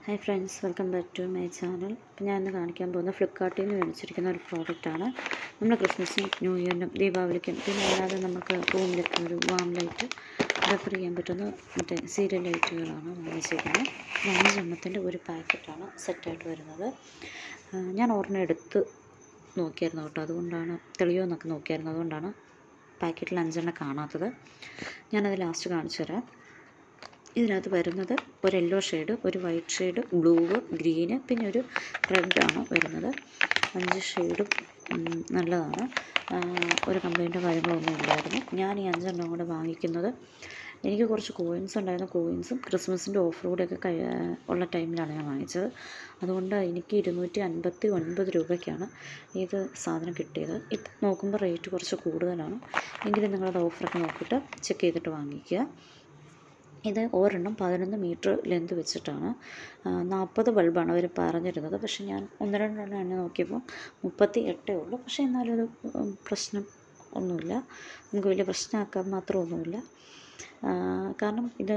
Hi friends, welcome back to my channel. അപ്പോൾ ഞാൻ ഇന്ന് കാണിക്കാൻ പോകുന്ന ഫ്ലിപ്കാർട്ടിൽ നിന്ന് മേടിച്ചിരിക്കുന്ന ഒരു പ്രോഡക്റ്റാണ്. നമ്മൾ ക്രിസ്മസിനും ന്യൂ ഇയറിനും ദീപാവലിക്കും പിന്നെ അല്ലാതെ നമുക്ക് റൂമിലൊക്കെ ഒരു വാം ലൈറ്റ് ഡെക്കർ ചെയ്യാൻ പറ്റുന്ന മറ്റേ സീരിയൽ ലൈറ്റുകളാണ് വാങ്ങിച്ചിരിക്കുന്നത്. 5 എണ്ണത്തിൻ്റെ ഒരു പാക്കറ്റാണ് സെറ്റായിട്ട് വരുന്നത്. ഞാൻ ഒരെണ്ണം എടുത്ത് നോക്കിയായിരുന്നു കേട്ടോ, അതുകൊണ്ടാണ് തെളിയുമെന്നൊക്കെ നോക്കിയായിരുന്നു, അതുകൊണ്ടാണ് പാക്കറ്റിൽ 5 എണ്ണം കാണാത്തത്. ഞാനത് ലാസ്റ്റ് കാണിച്ചു തരാം. ഇതിനകത്ത് വരുന്നത് ഒരു യെല്ലോ ഷെയ്ഡ്, ഒരു വൈറ്റ് ഷെയ്ഡ്, ബ്ലൂ, ഗ്രീന്, പിന്നെ ഒരു റെഡാണ് വരുന്നത്. 5 ഷെയ്ഡും നല്ലതാണ്. ഒരു കംപ്ലൈൻറ്റോ കാര്യങ്ങളൊന്നും ഇല്ലായിരുന്നു. ഞാൻ ഈ 5 എണ്ണം കൂടെ വാങ്ങിക്കുന്നത് എനിക്ക് കുറച്ച് കോയിൻസ് ഉണ്ടായിരുന്നു. കോയിൻസും ക്രിസ്മസിൻ്റെ ഓഫർ കൂടെയൊക്കെ ഉള്ള ടൈമിലാണ് ഞാൻ വാങ്ങിച്ചത്. അതുകൊണ്ട് എനിക്ക് 259 രൂപയ്ക്കാണ് ഇത് സാധനം കിട്ടിയത്. ഇപ്പം നോക്കുമ്പോൾ റേറ്റ് കുറച്ച് കൂടുതലാണ്. എങ്കിലും നിങ്ങളത് ഓഫറൊക്കെ നോക്കിയിട്ട് ചെക്ക് ചെയ്തിട്ട് വാങ്ങിക്കുക. ഇത് ഒരെണ്ണം 11 മീറ്റർ ലെന്ത് വെച്ചിട്ടാണ്. 40 ബൾബാണ് അവർ പറഞ്ഞിരുന്നത്. പക്ഷേ ഞാൻ 1-2 എണ്ണം നോക്കിയപ്പോൾ 38 ഉള്ളൂ. പക്ഷേ എന്നാലും ഒരു പ്രശ്നം ഒന്നുമില്ല, നമുക്ക് വലിയ പ്രശ്നമാക്കാൻ മാത്രമൊന്നുമില്ല. കാരണം ഇത്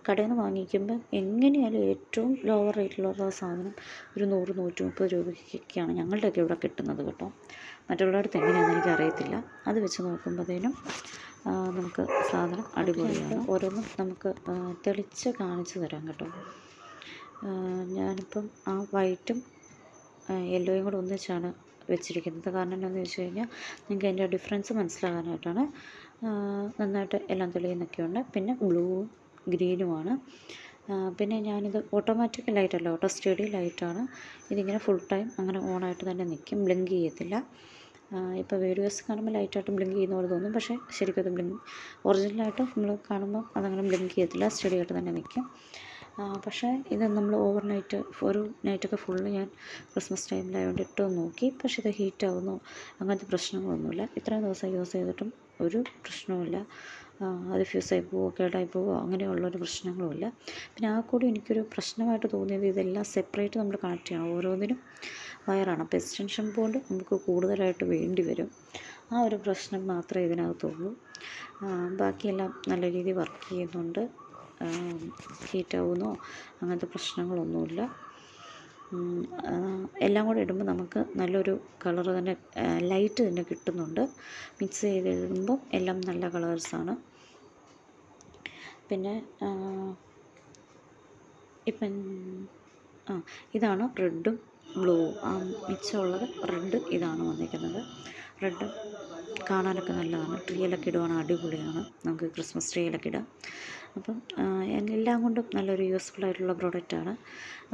കടയിൽ നിന്ന് വാങ്ങിക്കുമ്പോൾ എങ്ങനെയായാലും ഏറ്റവും ലോവർ റേറ്റിലുള്ള സാധനം ഒരു 100-130 രൂപയ്ക്കൊക്കെയാണ് ഞങ്ങളുടെയൊക്കെ ഇവിടെ കിട്ടുന്നത് കേട്ടോ. മറ്റുള്ളവർക്ക് എങ്ങനെയാണെന്ന് എനിക്കറിയത്തില്ല. അത് വെച്ച് നോക്കുമ്പോഴത്തേനും നമുക്ക് സാധനം അടിപൊളിയാണ്. ഓരോന്നും നമുക്ക് തെളിച്ച് കാണിച്ചു തരാം കേട്ടോ. ഞാനിപ്പം ആ വൈറ്റും യെല്ലോയും കൂടെ ഒന്നിച്ചാണ് വെച്ചിരിക്കുന്നത്. കാരണം എന്താണെന്ന് വെച്ച് കഴിഞ്ഞാൽ നിങ്ങൾക്ക് അതിൻ്റെ ഡിഫറൻസ് മനസ്സിലാകാനായിട്ടാണ്. നന്നായിട്ട് എല്ലാം തെളിയുന്നൊക്കെയുണ്ട്. പിന്നെ ബ്ലൂവും ഗ്രീനുമാണ്. പിന്നെ ഞാനിത് ഓട്ടോമാറ്റിക് ലൈറ്റല്ല, ഓട്ടോ സ്റ്റഡി ലൈറ്റാണ്. ഇതിങ്ങനെ ഫുൾ ടൈം അങ്ങനെ ഓണായിട്ട് തന്നെ നിൽക്കും, ബ്ലിങ്ക് ചെയ്യത്തില്ല. ഇപ്പോൾ വീഡിയോസ് കാണുമ്പോൾ ലൈറ്റായിട്ട് ബ്ലിങ്ക് ചെയ്യുന്ന പോലെ തോന്നും, പക്ഷേ ശരിക്കും അത് ഒറിജിനലായിട്ട് നമ്മൾ കാണുമ്പോൾ അതങ്ങനെ ബ്ലിങ്ക് ചെയ്യത്തില്ല, സ്റ്റഡി ആയിട്ട് തന്നെ നിൽക്കും. പക്ഷേ ഇത് നമ്മൾ ഓവർ നൈറ്റ് ഒരു നൈറ്റൊക്കെ ഫുള്ള് ഞാൻ ക്രിസ്മസ് ടൈമിലായതുകൊണ്ട് ഇട്ട് നോക്കി. പക്ഷേ ഇത് ഹീറ്റാവുന്നു അങ്ങനത്തെ പ്രശ്നങ്ങളൊന്നുമില്ല. ഇത്രയും ദിവസം യൂസ് ചെയ്തിട്ടും ഒരു പ്രശ്നവുമില്ല. അത് ഫ്യൂസായി പോവോ കേടായി പോവോ അങ്ങനെയുള്ളൊരു പ്രശ്നങ്ങളുമില്ല. പിന്നെ ആ കൂടി എനിക്കൊരു പ്രശ്നമായിട്ട് തോന്നിയത് ഇതെല്ലാം സെപ്പറേറ്റ് നമ്മൾ കണക്ട് ചെയ്യണം. ഓരോന്നിനും വയറാണ്. അപ്പോൾ എക്സ്റ്റൻഷൻ ബോർഡ് നമുക്ക് കൂടുതലായിട്ട് വേണ്ടി വരും. ആ ഒരു പ്രശ്നം മാത്രമേ ഇതിനകത്തുള്ളൂ. ബാക്കിയെല്ലാം നല്ല രീതിയിൽ വർക്ക് ചെയ്യുന്നുണ്ട്. ഹീറ്റാവുന്നോ അങ്ങനത്തെ പ്രശ്നങ്ങളൊന്നുമില്ല. എല്ലാം കൂടെ ഇടുമ്പോൾ നമുക്ക് നല്ലൊരു കളർ തന്നെ, ലൈറ്റ് തന്നെ കിട്ടുന്നുണ്ട്. മിക്സ് ചെയ്തിടുമ്പോൾ എല്ലാം നല്ല കളേഴ്സാണ്. പിന്നെ ഇപ്പം ഇതാണ് റെഡും ബ്ലൂ, മിച്ചമുള്ളത് റെഡ് ഇതാണ് വന്നിരിക്കുന്നത്. റെഡ് കാണാനൊക്കെ നല്ലതാണ്. ട്രീയിലൊക്കെ ഇടുവാണെങ്കിൽ അടിപൊളിയാണ്. നമുക്ക് ക്രിസ്മസ് ട്രീയിലൊക്കെ ഇടാം. അപ്പം എല്ലാം കൊണ്ടും നല്ലൊരു യൂസ്ഫുൾ ആയിട്ടുള്ള പ്രോഡക്റ്റാണ്.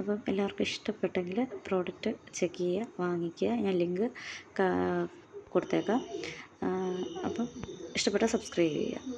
അപ്പം എല്ലാവർക്കും ഇഷ്ടപ്പെട്ടെങ്കിൽ പ്രോഡക്റ്റ് ചെക്ക് ചെയ്യുക, വാങ്ങിക്കുക. ഞാൻ ലിങ്ക് കൊടുത്തേക്കാം. അപ്പം ഇഷ്ടപ്പെട്ടാൽ സബ്സ്ക്രൈബ് ചെയ്യുക.